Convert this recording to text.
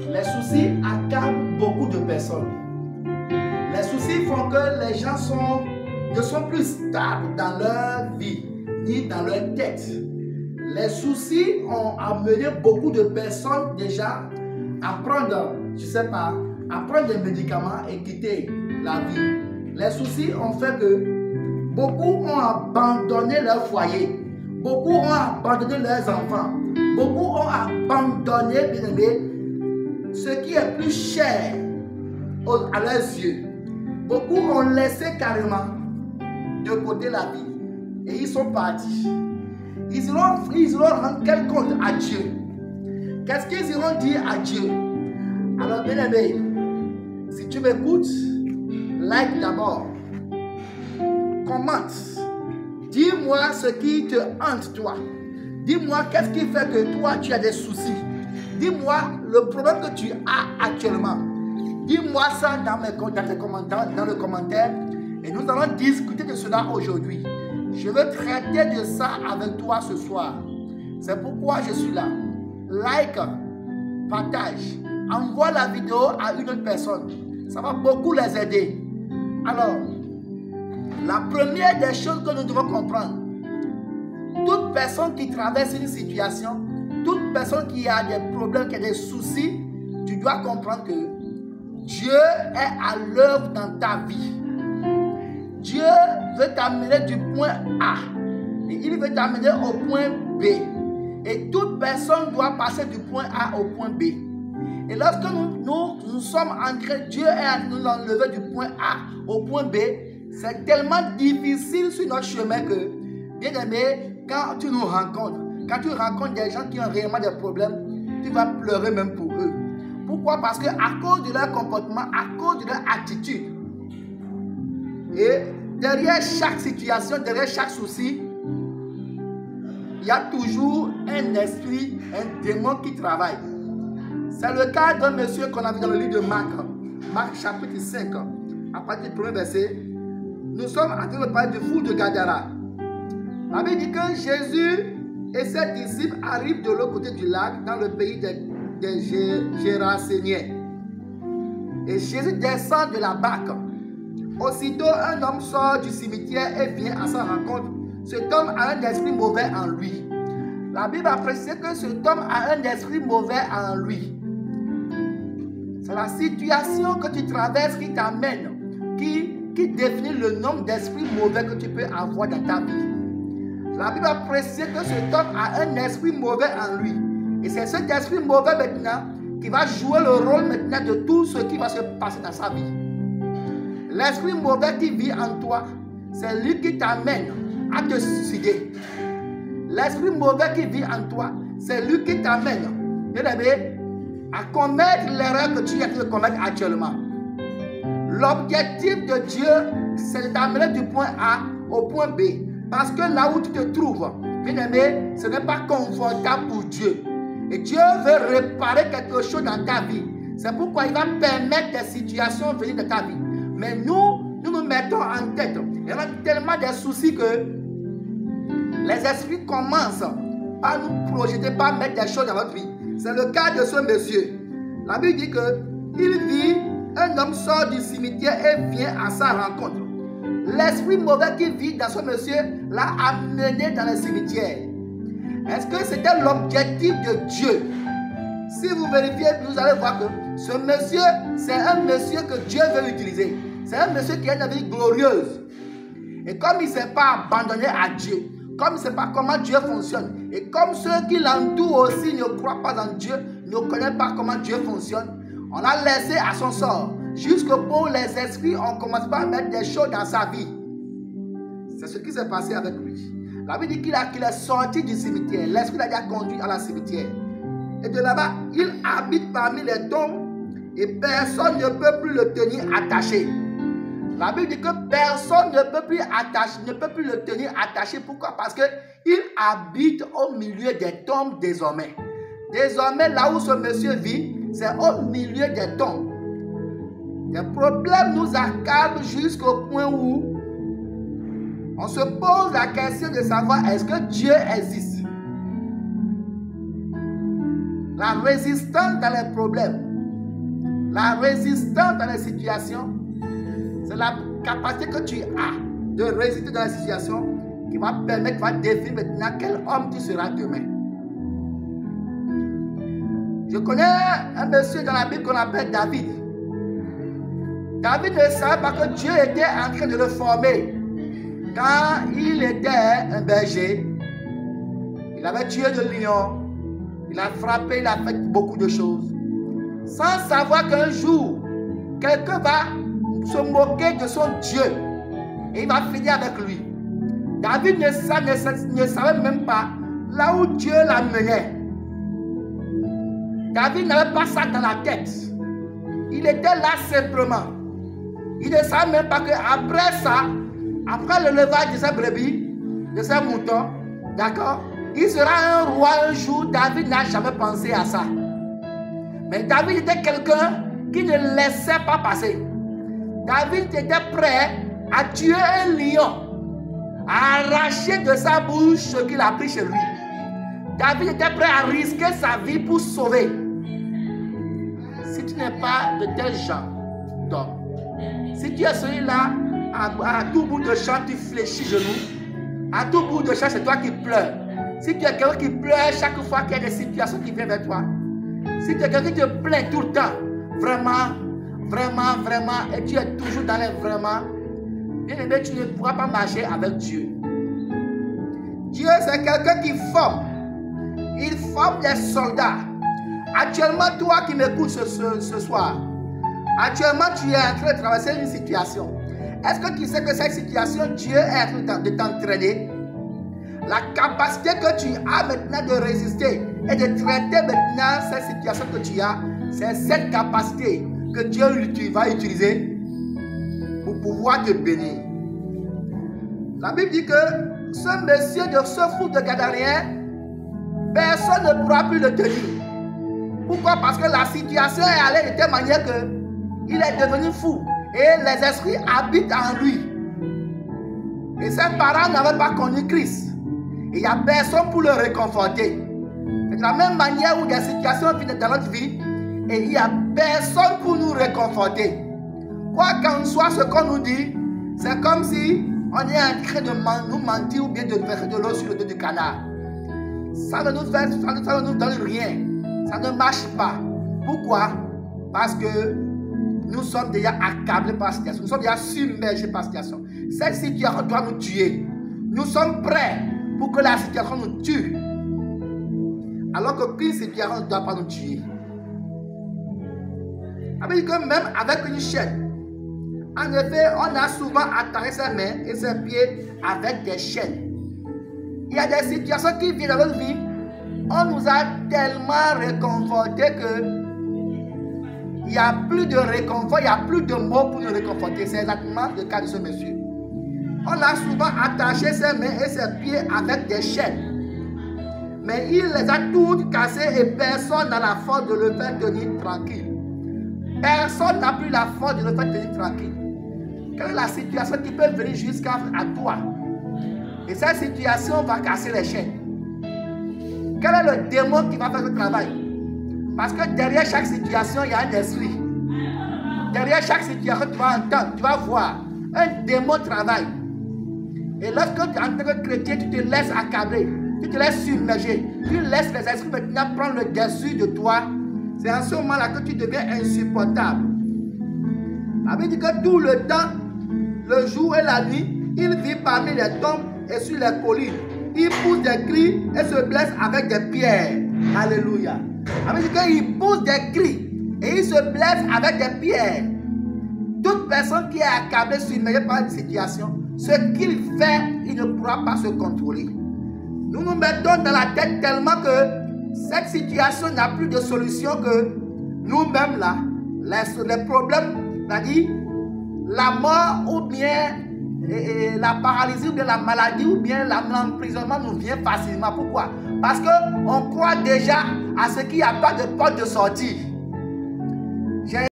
Les soucis accablent beaucoup de personnes. Les soucis font que les gens ne sont plus stables dans leur vie, ni dans leur tête. Les soucis ont amené beaucoup de personnes déjà à prendre, je ne sais pas, à prendre des médicaments et quitter la vie. Les soucis ont fait que beaucoup ont abandonné leur foyer. Beaucoup ont abandonné leurs enfants. Beaucoup ont abandonné, bien aimé, ce qui est plus cher à leurs yeux. Beaucoup ont laissé carrément de côté la vie. Et ils sont partis. Ils iront rendre quel compte à Dieu? Qu'est-ce qu'ils iront dire à Dieu? Alors, bien aimé, si tu m'écoutes, like d'abord. Commente. Dis-moi ce qui te hante, toi. Dis-moi qu'est-ce qui fait que toi, tu as des soucis. Dis-moi le problème que tu as actuellement. Dis-moi ça dans le commentaire. Et nous allons discuter de cela aujourd'hui. Je veux traiter de ça avec toi ce soir. C'est pourquoi je suis là. Like, partage, envoie la vidéo à une autre personne. Ça va beaucoup les aider. Alors, la première des choses que nous devons comprendre, toute personne qui traverse une situation, toute personne qui a des problèmes, qui a des soucis, tu dois comprendre que Dieu est à l'œuvre dans ta vie. Dieu veut t'amener du point A et il veut t'amener au point B. Et toute personne doit passer du point A au point B. Et lorsque nous sommes en train, Dieu est à nous enlever du point A au point B, c'est tellement difficile sur notre chemin que, bien aimé, quand tu nous rencontres, quand tu rencontres des gens qui ont réellement des problèmes, tu vas pleurer même pour eux. Pourquoi? Parce qu'à cause de leur comportement, à cause de leur attitude, et derrière chaque situation, derrière chaque souci, il y a toujours un esprit, un démon qui travaille. C'est le cas d'un monsieur qu'on a vu dans le livre de Marc, Marc chapitre 5, à partir du premier verset. Nous sommes en train de parler du fou de Gadara. La Bible dit que Jésus et ses disciples arrivent de l'autre côté du lac, dans le pays des Géraséniens. Et Jésus descend de la barque. Aussitôt, un homme sort du cimetière et vient à sa rencontre. Cet homme a un esprit mauvais en lui. La Bible a précisé que cet homme a un esprit mauvais en lui. C'est la situation que tu traverses qui t'amène, qui définit le nombre d'esprits mauvais que tu peux avoir dans ta vie. La Bible a précisé que cet homme a un esprit mauvais en lui. Et c'est cet esprit mauvais maintenant qui va jouer le rôle maintenant de tout ce qui va se passer dans sa vie. L'esprit mauvais qui vit en toi, c'est lui qui t'amène à te suicider. L'esprit mauvais qui vit en toi, c'est lui qui t'amène, bien aimé, à commettre l'erreur que tu es en train de commettre actuellement. L'objectif de Dieu, c'est de t'amener du point A au point B. Parce que là où tu te trouves, bien aimé, ce n'est pas confortable pour Dieu. Et Dieu veut réparer quelque chose dans ta vie. C'est pourquoi il va permettre des situations venir dans ta vie. Mais nous mettons en tête, il y a tellement de soucis que les esprits commencent par nous projeter, par mettre des choses dans notre vie. C'est le cas de ce monsieur. La Bible dit que il vit, un homme sort du cimetière et vient à sa rencontre. L'esprit mauvais qui vit dans ce monsieur l'a amené dans le cimetière. Est-ce que c'était l'objectif de Dieu? Si vous vérifiez, vous allez voir que ce monsieur, c'est un monsieur que Dieu veut utiliser. C'est un monsieur qui a une vie glorieuse. Et comme il ne s'est pas abandonné à Dieu, comme il ne sait pas comment Dieu fonctionne, et comme ceux qui l'entourent aussi ne croient pas en Dieu, ne connaissent pas comment Dieu fonctionne, on l'a laissé à son sort. Jusque pour les esprits, on commence pas à mettre des choses dans sa vie. C'est ce qui s'est passé avec lui. La Bible dit qu'il est sorti du cimetière. L'esprit l'a conduit à la cimetière. Et de là-bas, il habite parmi les tombes et personne ne peut plus le tenir attaché. La Bible dit que personne ne peut plus le tenir attaché. Pourquoi? Parce qu'il habite au milieu des tombes désormais. Désormais, là où ce monsieur vit, c'est au milieu des tombes. Les problèmes nous accablent jusqu'au point où on se pose la question de savoir est-ce que Dieu existe. La résistance dans les problèmes, La résistance dans les situations, c'est la capacité que tu as de résister dans les situations qui va permettre, va définir maintenant quel homme tu seras demain. Je connais un monsieur dans la Bible qu'on appelle David. David ne savait pas que Dieu était en train de le former. Quand il était un berger, il avait tué de lions, il a frappé, il a fait beaucoup de choses. Sans savoir qu'un jour, quelqu'un va se moquer de son Dieu et il va finir avec lui. David ne savait même pas là où Dieu l'a mené. David n'avait pas ça dans la tête. Il était là simplement. Il ne savait même pas qu'après ça, après le levage de ses brebis, de ses moutons, d'accord, il sera un roi un jour. David n'a jamais pensé à ça. Mais David était quelqu'un qui ne laissait pas passer. David était prêt à tuer un lion, à arracher de sa bouche ce qu'il a pris chez lui. David était prêt à risquer sa vie pour sauver. Si tu n'es pas de tel genre d'homme, si tu es celui-là, à tout bout de champ, tu fléchis genoux, à tout bout de champ, c'est toi qui pleures. Si tu es quelqu'un qui pleure chaque fois qu'il y a des situations qui viennent vers toi, si tu es quelqu'un qui te plaint tout le temps, vraiment, vraiment, vraiment, et tu es toujours dans les vraiment, bien aimé, tu ne pourras pas marcher avec Dieu. Dieu, c'est quelqu'un qui forme. Il forme des soldats. Actuellement, toi qui m'écoutes ce soir, actuellement, tu es en train de traverser une situation. Est-ce que tu sais que cette situation, Dieu est en train de t'entraîner? La capacité que tu as maintenant de résister et de traiter maintenant cette situation que tu as, c'est cette capacité que Dieu va utiliser pour pouvoir te bénir. La Bible dit que ce monsieur de ce fou de Gadarien, personne ne pourra plus le tenir. Pourquoi? Parce que la situation est allée de telle manière qu'il est devenu fou et les esprits habitent en lui. Et ses parents n'avaient pas connu Christ. Et il n'y a personne pour le réconforter. C'est de la même manière où des situations viennent dans notre vie et il n'y a personne pour nous réconforter. Quoi qu'en soit ce qu'on nous dit, c'est comme si on est en train de nous mentir ou bien de verser de l'eau sur le dos du canard. Ça ne nous donne rien. Ça ne marche pas. Pourquoi? Parce que nous sommes déjà accablés par cette situation. Nous sommes déjà submergés par cette situation. Cette situation doit nous tuer. Nous sommes prêts pour que la situation nous tue. Alors qu'aucune situation ne doit pas nous tuer. Ça veut dire que même avec une chaîne, en effet, on a souvent attaché ses mains et ses pieds avec des chaînes. Il y a des situations qui viennent dans notre vie. On nous a tellement réconfortés que il n'y a plus de réconfort, il n'y a plus de mots pour nous réconforter. C'est exactement le cas de ce monsieur. On a souvent attaché ses mains et ses pieds avec des chaînes. Mais il les a toutes cassées et personne n'a la force de le faire tenir tranquille. Personne n'a plus la force de le faire tenir tranquille. Quelle est la situation qui peut venir jusqu'à toi? Et cette situation va casser les chaînes. Quel est le démon qui va faire ce travail? Parce que derrière chaque situation, il y a un esprit. Derrière chaque situation, tu vas entendre, tu vas voir. Un démon travaille. Et lorsque en tant que chrétien, tu te laisses accabler, tu te laisses submerger, tu laisses les esprits maintenant prendre le dessus de toi, c'est en ce moment-là que tu deviens insupportable. Ça veut dire que tout le temps, le jour et la nuit, il vit parmi les tombes et sur les collines. Il pousse des cris et se blesse avec des pierres. Alléluia. Ça veut dire qu'il pousse des cris et il se blesse avec des pierres. Toute personne qui est accablée, submergée par une situation, ce qu'il fait, il ne pourra pas se contrôler. Nous nous mettons dans la tête tellement que cette situation n'a plus de solution que nous-mêmes là, les problèmes, c'est-à-dire la mort ou bien la paralysie ou bien la maladie ou bien l'emprisonnement nous vient facilement. Pourquoi? Parce qu'on croit déjà à ce qu'il n'y a pas de porte de sortie.